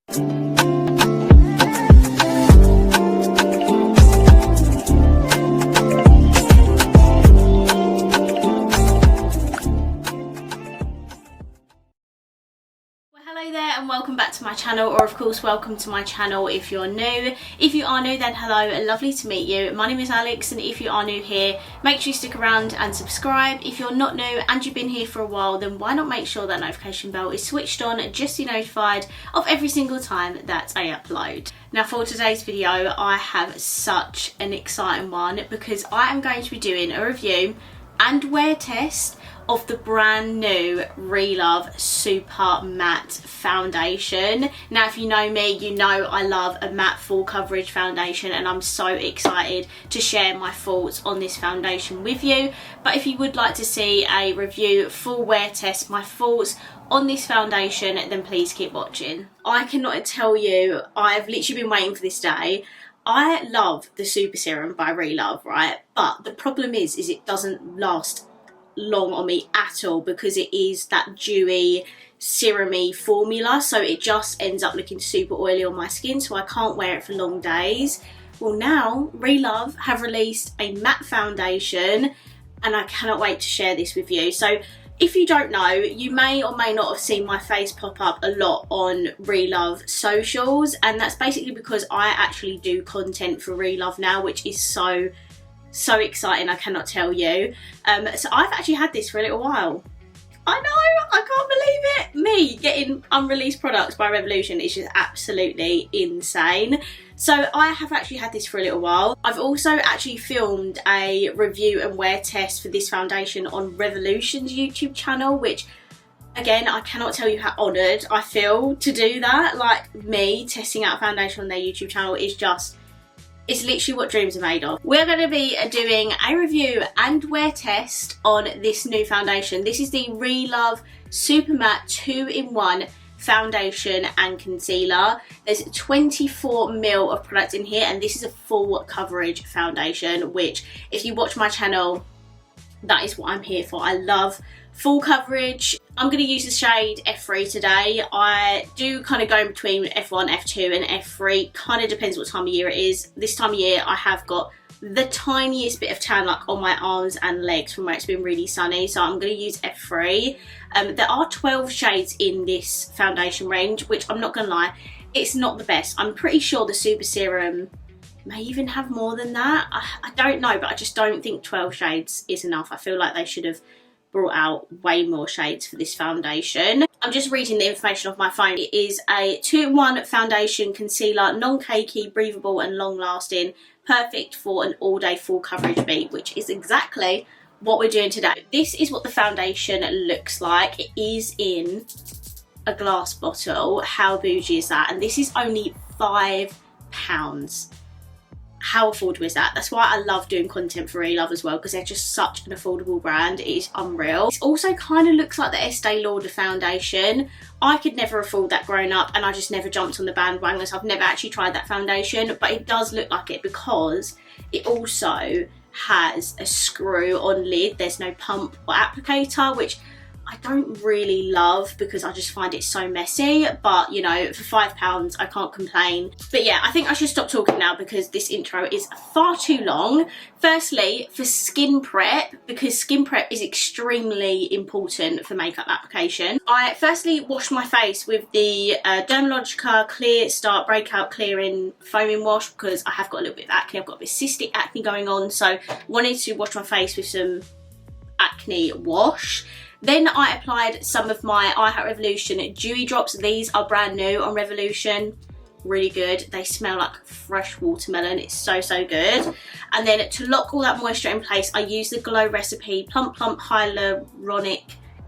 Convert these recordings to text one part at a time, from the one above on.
Hello there and welcome back to my channel, or of course welcome to my channel if you're new. If you are new, then hello, lovely to meet you. My name is Alex, and if you are new here, make sure you stick around and subscribe. If you're not new and you've been here for a while, then why not make sure that notification bell is switched on just to be notified of every single time that I upload. Now for today's video, I have such an exciting one because I am going to be doing a review and wear test of the brand new RELOVE Super Matte foundation. Now if you know me, you know I love a matte full coverage foundation, and I'm so excited to share my thoughts on this foundation with you. But if you would like to see a review, full wear test, my thoughts on this foundation, then please keep watching. I cannot tell you, I've literally been waiting for this day. I love the Super Serum by RELOVE, right? But the problem is it doesn't last long on me at all because it is that dewy serumy formula, so it just ends up looking super oily on my skin, so I can't wear it for long days. Well, now RELOVE have released a matte foundation and I cannot wait to share this with you. So if you don't know, you may or may not have seen my face pop up a lot on RELOVE socials, and that's basically because I actually do content for RELOVE now, which is so exciting, I cannot tell you. So I've actually had this for a little while. I know, I can't believe it. Me getting unreleased products by Revolution is just absolutely insane. So I have actually had this for a little while. I've also actually filmed a review and wear test for this foundation on Revolution's YouTube channel, which again, I cannot tell you how honoured I feel to do that. Like, me testing out a foundation on their YouTube channel is just, it's literally what dreams are made of. We're going to be doing a review and wear test on this new foundation. This is the RELOVE Super Matte 2-in-1 foundation and concealer. There's 24ml of product in here, and this is a full coverage foundation, which if you watch my channel, that is what I'm here for. I love full coverage. I'm going to use the shade F3 today. I do kind of go in between F1, F2 and F3. Kind of depends what time of year it is. This time of year I have got the tiniest bit of tan like on my arms and legs from where it's been really sunny, so I'm going to use F3. There are 12 shades in this foundation range, which I'm not going to lie, it's not the best. I'm pretty sure the Super Serum may even have more than that. I don't know, but I just don't think 12 shades is enough. I feel like they should have brought out way more shades for this foundation. I'm just reading the information off my phone. It is a 2-in-1 foundation concealer, non-cakey, breathable and long lasting, perfect for an all-day full coverage beat, which is exactly what we're doing today. This is what the foundation looks like. It is in a glass bottle. How bougie is that? And this is only £5. How affordable is that? That's why I love doing content for RELOVE as well, because they're just such an affordable brand. It is unreal. It also kind of looks like the Estee Lauder foundation. I could never afford that growing up, and I just never jumped on the bandwagon, so I've never actually tried that foundation, but it does look like it because it also has a screw-on lid. There's no pump or applicator, which I don't really love because I just find it so messy, but you know, for £5 I can't complain. But yeah, I think I should stop talking now because this intro is far too long. Firstly, for skin prep, because skin prep is extremely important for makeup application, I firstly washed my face with the Dermalogica Clear Start Breakout Clearing Foaming Wash because I have got a little bit of acne. I've got a bit of cystic acne going on, so wanted to wash my face with some acne wash. Then I applied some of my I Heart Revolution Dewy Drops. These are brand new on Revolution. Really good. They smell like fresh watermelon. It's so good. And then to lock all that moisture in place, I use the Glow Recipe Plump Plump Hyaluronic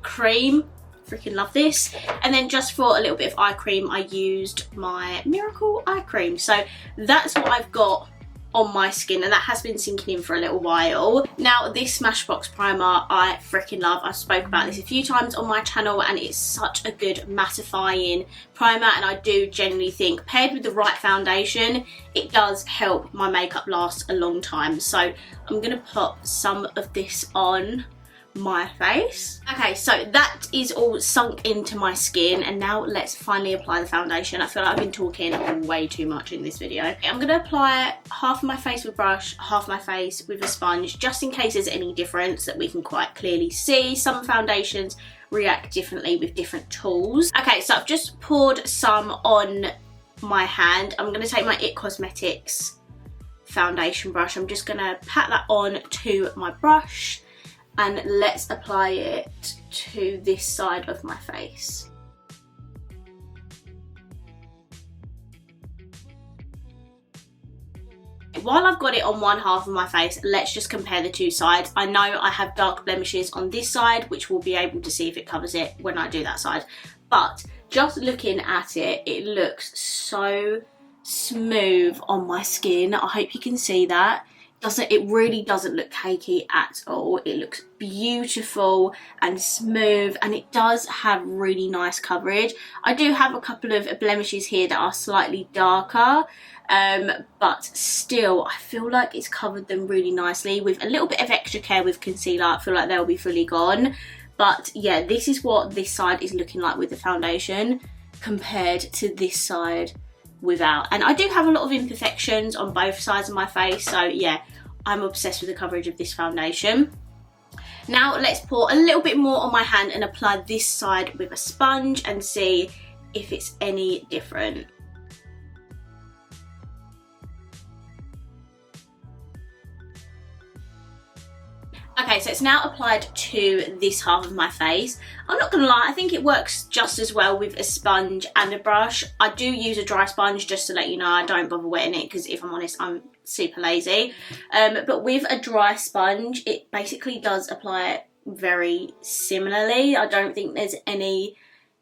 Cream. Freaking love this. And then just for a little bit of eye cream, I used my Miracle Eye Cream. So that's what I've got on my skin, and that has been sinking in for a little while. Now this Smashbox primer I freaking love. I've spoke about this a few times on my channel, and it's such a good mattifying primer, and I do genuinely think paired with the right foundation, it does help my makeup last a long time. So I'm gonna pop some of this on my face. Okay, so that is all sunk into my skin, and now let's finally apply the foundation. I feel like I've been talking way too much in this video. I'm gonna apply half of my face with brush, half my face with a sponge, just in case there's any difference that we can quite clearly see. Some foundations react differently with different tools. Okay, so I've just poured some on my hand. I'm gonna take my It Cosmetics foundation brush. I'm just gonna pat that on to my brush, and let's apply it to this side of my face. While I've got it on one half of my face, let's just compare the two sides. I know I have dark blemishes on this side, which we'll be able to see if it covers it when I do that side. But just looking at it, it looks so smooth on my skin. I hope you can see that. It really doesn't look cakey at all. It looks beautiful and smooth, and it does have really nice coverage. I do have a couple of blemishes here that are slightly darker, but still I feel like it's covered them really nicely. With a little bit of extra care with concealer, I feel like they'll be fully gone. But yeah, this is what this side is looking like with the foundation compared to this side without. And I do have a lot of imperfections on both sides of my face, so yeah, I'm obsessed with the coverage of this foundation. Now let's pour a little bit more on my hand and apply this side with a sponge and see if it's any different. Okay, so it's now applied to this half of my face. I'm not gonna lie, I think it works just as well with a sponge and a brush. I do use a dry sponge, just to let you know. I don't bother wetting it because, if I'm honest, I'm super lazy. But with a dry sponge, it basically does apply it very similarly. I don't think there's any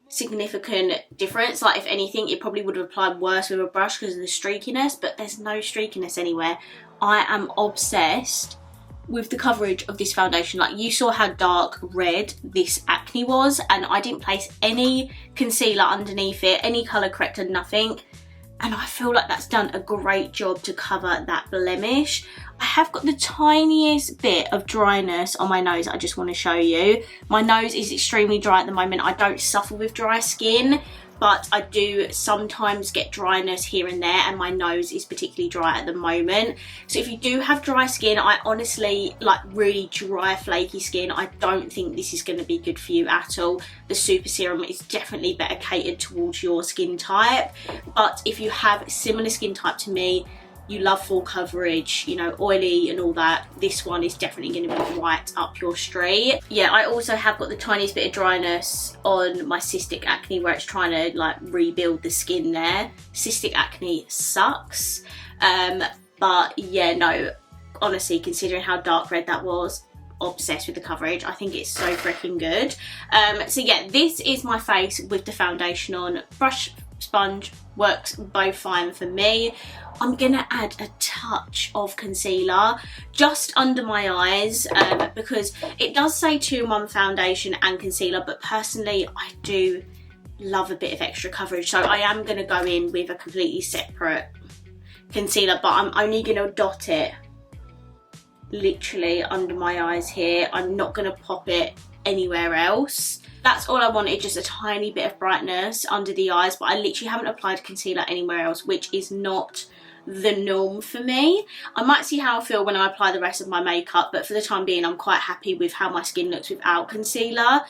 significant difference. Like, if anything, it probably would have applied worse with a brush because of the streakiness, but there's no streakiness anywhere. I am obsessed with the coverage of this foundation. Like, you saw how dark red this acne was, and I didn't place any concealer underneath it, any colour corrector, nothing, and I feel like that's done a great job to cover that blemish. I have got the tiniest bit of dryness on my nose I just want to show you. My nose is extremely dry at the moment. I don't suffer with dry skin, but I do sometimes get dryness here and there, and my nose is particularly dry at the moment. So if you do have dry skin, I honestly, like really dry, flaky skin, I don't think this is going to be good for you at all. The Super Serum is definitely better catered towards your skin type. But if you have similar skin type to me, you love full coverage, you know, oily and all that, this one is definitely going to be right up your street. Yeah, I also have got the tiniest bit of dryness on my cystic acne, where it's trying to like rebuild the skin there. Cystic acne sucks. But yeah, no, honestly, considering how dark red that was, obsessed with the coverage. I think it's so freaking good. So yeah, this is my face with the foundation on. Brush, sponge works both fine for me. I'm gonna add a touch of concealer just under my eyes, because it does say 2-in-1 foundation and concealer, but personally I do love a bit of extra coverage, so I am gonna go in with a completely separate concealer, but I'm only gonna dot it literally under my eyes here. I'm not gonna pop it anywhere else. That's all I wanted, just a tiny bit of brightness under the eyes, but I literally haven't applied concealer anywhere else, which is not the norm for me. I might see how I feel when I apply the rest of my makeup, but for the time being I'm quite happy with how my skin looks without concealer.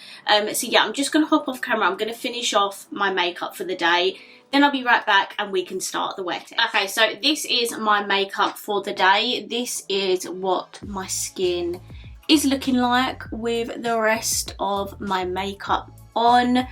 So yeah, I'm just going to hop off camera. I'm going to finish off my makeup for the day, then I'll be right back and we can start the wear test. Okay, so this is my makeup for the day. This is what my skin is looking like with the rest of my makeup on.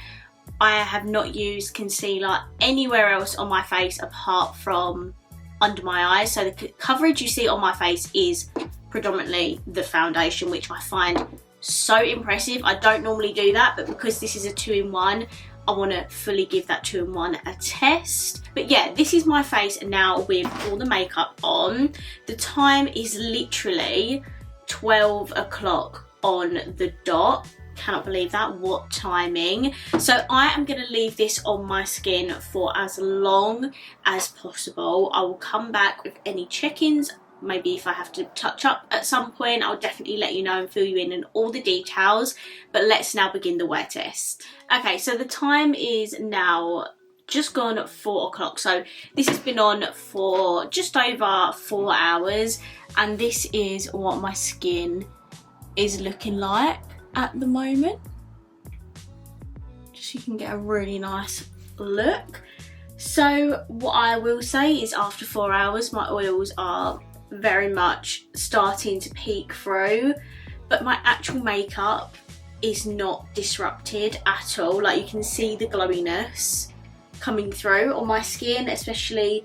I have not used concealer anywhere else on my face apart from under my eyes, so the coverage you see on my face is predominantly the foundation, which I find so impressive. I don't normally do that, but because this is a 2-in-1, I want to fully give that 2-in-1 a test. But yeah, this is my face now with all the makeup on. The time is literally 12 o'clock on the dot. Cannot believe that, what timing. So I am going to leave this on my skin for as long as possible. I will come back with any check-ins maybe if I have to touch up at some point, I'll definitely let you know and fill you in on all the details. But let's now begin the wear test. Okay, so the time is now just gone 4 o'clock. So this has been on for just over 4 hours, and this is what my skin is looking like at the moment. Just so you can get a really nice look. So what I will say is after 4 hours, my oils are very much starting to peek through, but my actual makeup is not disrupted at all. Like, you can see the glowiness coming through on my skin, especially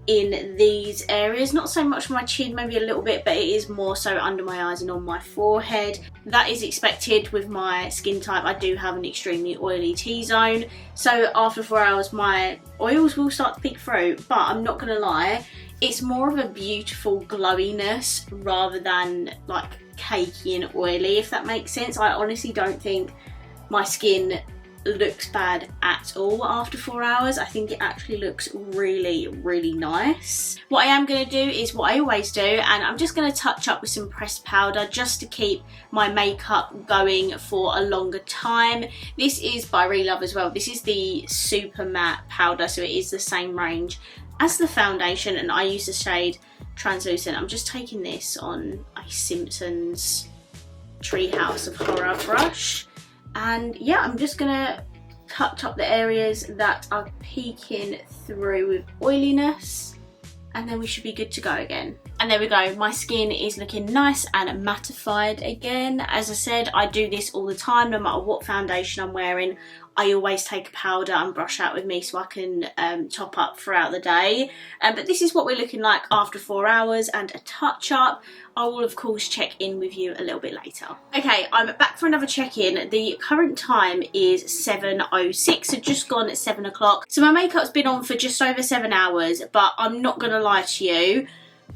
in these areas. Not so much my chin, maybe a little bit, but it is more so under my eyes and on my forehead. That is expected with my skin type. I do have an extremely oily T-zone, so after 4 hours my oils will start to peek through, but I'm not gonna lie, it's more of a beautiful glowiness rather than like cakey and oily, if that makes sense. I honestly don't think my skin looks bad at all after 4 hours. I think it actually looks really, really nice. What I am going to do is what I always do, and I'm just going to touch up with some pressed powder just to keep my makeup going for a longer time. This is by RELOVE as well. This is the Super Matte powder, so it is the same range as the foundation, and I use the shade Translucent. I'm just taking this on a Simpsons Treehouse of Horror brush. And yeah, I'm just gonna touch up the areas that are peeking through with oiliness, and then we should be good to go again. And there we go, my skin is looking nice and mattified again. As I said, I do this all the time, no matter what foundation I'm wearing. I always take a powder and brush out with me so I can top up throughout the day. But this is what we're looking like after 4 hours and a touch up. I will of course check in with you a little bit later. Okay, I'm back for another check-in. The current time is 7:06, so just gone at 7 o'clock. So my makeup's been on for just over 7 hours, but I'm not gonna lie to you,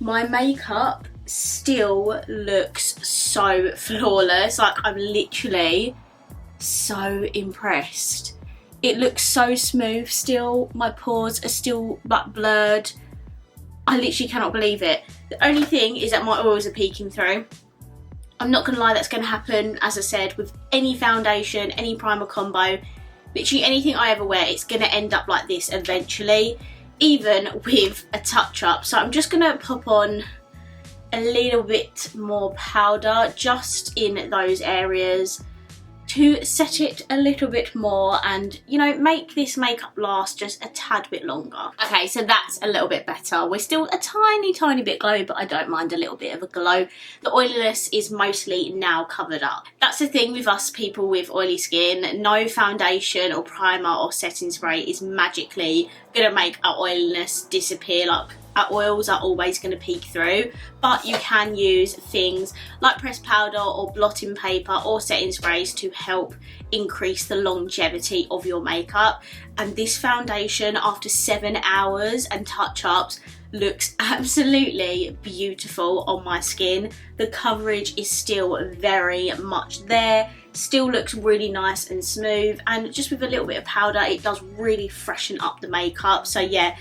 my makeup still looks so flawless. Like, I'm literally so impressed. It looks so smooth still. My pores are still like blurred. I literally cannot believe it. The only thing is that my oils are peeking through. I'm not gonna lie, that's gonna happen, as I said, with any foundation, any primer combo, literally anything I ever wear, it's gonna end up like this eventually, even with a touch up. So I'm just gonna pop on a little bit more powder just in those areas to set it a little bit more and, you know, make this makeup last just a tad bit longer. Okay, so that's a little bit better. We're still a tiny bit glowy, but I don't mind a little bit of a glow. The oiliness is mostly now covered up. That's the thing with us people with oily skin. No foundation or primer or setting spray is magically gonna make our oiliness disappear. Like, our oils are always going to peek through, but you can use things like pressed powder or blotting paper or setting sprays to help increase the longevity of your makeup. And this foundation, after 7 hours and touch-ups, looks absolutely beautiful on my skin. The coverage is still very much there, still looks really nice and smooth, and just with a little bit of powder it does really freshen up the makeup. So yeah,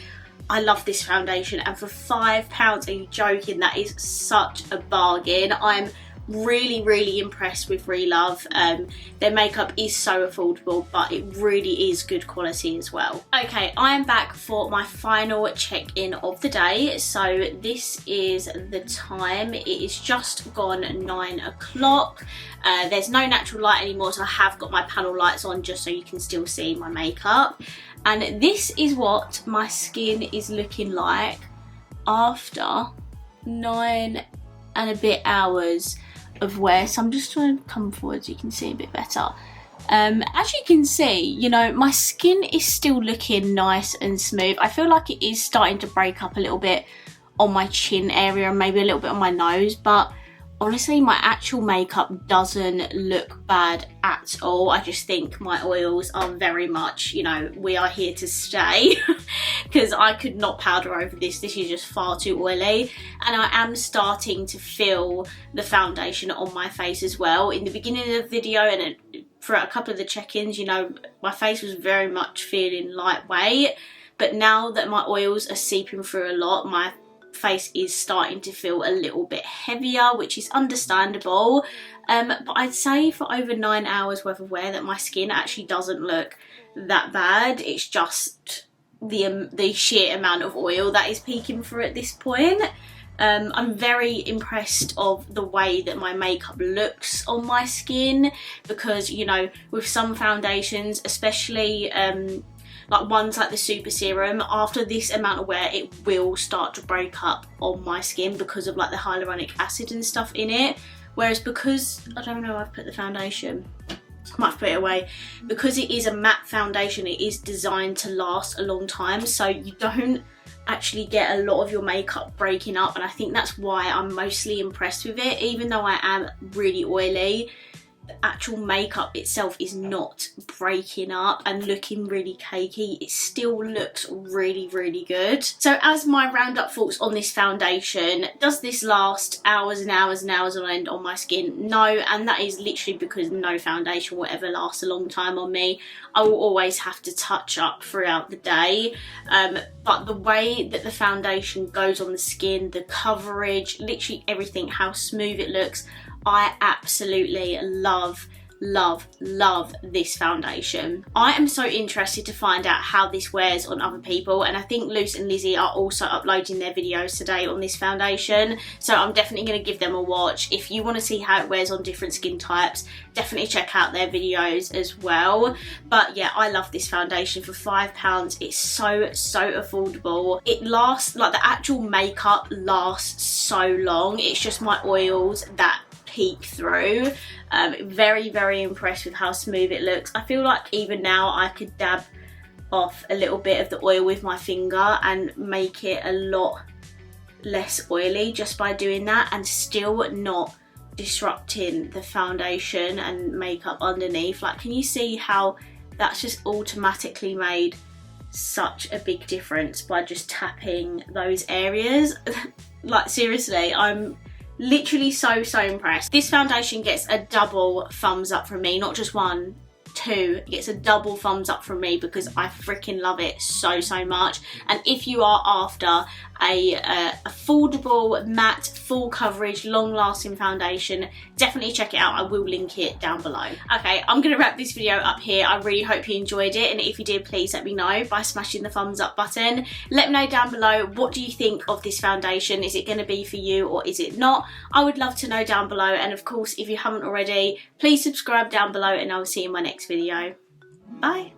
I love this foundation, and for £5, are you joking? That is such a bargain. I'm really impressed with RELOVE. Their makeup is so affordable, but it really is good quality as well. Okay, I am back for my final check-in of the day. So this is the time. It is just gone 9 o'clock. There's no natural light anymore, so I have got my panel lights on just so you can still see my makeup. And this is what my skin is looking like after 9 and a bit hours of wear. So I'm just trying to come forward so you can see a bit better. As you can see, you know, my skin is still looking nice and smooth. I feel like it is starting to break up a little bit on my chin area and maybe a little bit on my nose, but honestly my actual makeup doesn't look bad at all. I just think my oils are very much, you know, we are here to stay because I could not powder over this. This is just far too oily, and I am starting to feel the foundation on my face as well. In the beginning of the video and for a couple of the check-ins, you know, my face was very much feeling lightweight, but now that my oils are seeping through a lot, my face is starting to feel a little bit heavier, which is understandable. But I'd say for over 9 hours worth of wear that my skin actually doesn't look that bad. It's just the sheer amount of oil that is peeking through at this point. I'm very impressed of the way that my makeup looks on my skin, because, you know, with some foundations, especially like ones like the Super Serum, after this amount of wear it will start to break up on my skin because of like the hyaluronic acid and stuff in it. Whereas because, I don't know, I've put the foundation, I might have put it away, because it is a matte foundation, it is designed to last a long time, so you don't actually get a lot of your makeup breaking up, and I think that's why I'm mostly impressed with it. Even though I am really oily, the actual makeup itself is not breaking up and looking really cakey. It still looks really, really good. So as my roundup thoughts on this foundation, does this last hours and hours and hours on end on my skin? No, and that is literally because no foundation will ever last a long time on me. I will always have to touch up throughout the day, but the way that the foundation goes on the skin, the coverage, literally everything, how smooth it looks, I absolutely love this foundation. I am so interested to find out how this wears on other people, and I think Luce and Lizzie are also uploading their videos today on this foundation, so I'm definitely going to give them a watch. If you want to see how it wears on different skin types, definitely check out their videos as well. But yeah, I love this foundation for £5. It's so affordable. It lasts, like the actual makeup lasts so long. It's just my oils that peek through. Very impressed with how smooth it looks. I feel like even now I could dab off a little bit of the oil with my finger and make it a lot less oily just by doing that, and still not disrupting the foundation and makeup underneath. Like, can you see how that's just automatically made such a big difference by just tapping those areas? Like, seriously, I'm literally so impressed. This foundation gets a double thumbs up from me, not just one, two. It gets a double thumbs up from me because I freaking love it so much. And if you are after a affordable, matte, full coverage, long lasting foundation, definitely check it out. I will link it down below. Okay, I'm gonna wrap this video up here. I really hope you enjoyed it, and if you did, please let me know by smashing the thumbs up button. Let me know down below, what do you think of this foundation? Is it gonna be for you or is it not? I would love to know down below, and of course, if you haven't already, please subscribe down below, and I will see you in my next video. Bye.